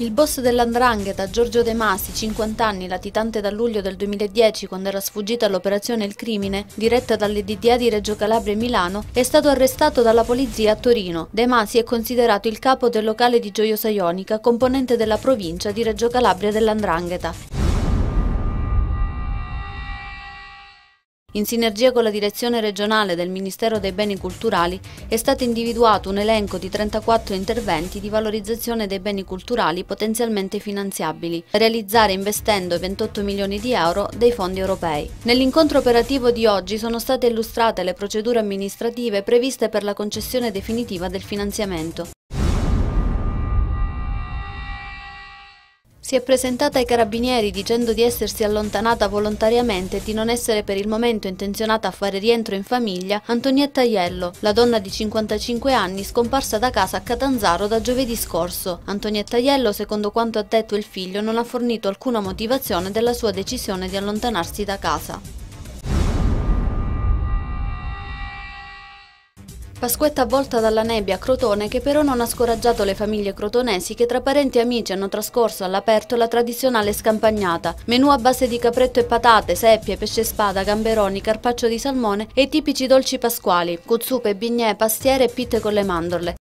Il boss dell''Ndrangheta, Giorgio De Masi, 50 anni, latitante dal luglio del 2010 quando era sfuggito all'operazione Il Crimine, diretta dalle DDA di Reggio Calabria e Milano, è stato arrestato dalla polizia a Torino. De Masi è considerato il capo del locale di Gioiosa Ionica, componente della provincia di Reggio Calabria dell''Ndrangheta. In sinergia con la direzione regionale del Ministero dei Beni Culturali è stato individuato un elenco di 34 interventi di valorizzazione dei beni culturali potenzialmente finanziabili, da realizzare investendo 28 milioni di euro dei fondi europei. Nell'incontro operativo di oggi sono state illustrate le procedure amministrative previste per la concessione definitiva del finanziamento. Si è presentata ai carabinieri dicendo di essersi allontanata volontariamente e di non essere per il momento intenzionata a fare rientro in famiglia Antonietta Aiello, la donna di 55 anni scomparsa da casa a Catanzaro da giovedì scorso. Antonietta Aiello, secondo quanto ha detto il figlio, non ha fornito alcuna motivazione della sua decisione di allontanarsi da casa. Pasquetta avvolta dalla nebbia a Crotone che però non ha scoraggiato le famiglie crotonesi che tra parenti e amici hanno trascorso all'aperto la tradizionale scampagnata. Menù a base di capretto e patate, seppie, pesce spada, gamberoni, carpaccio di salmone e i tipici dolci pasquali, cuzzupe, bignè, pastiere e pitte con le mandorle.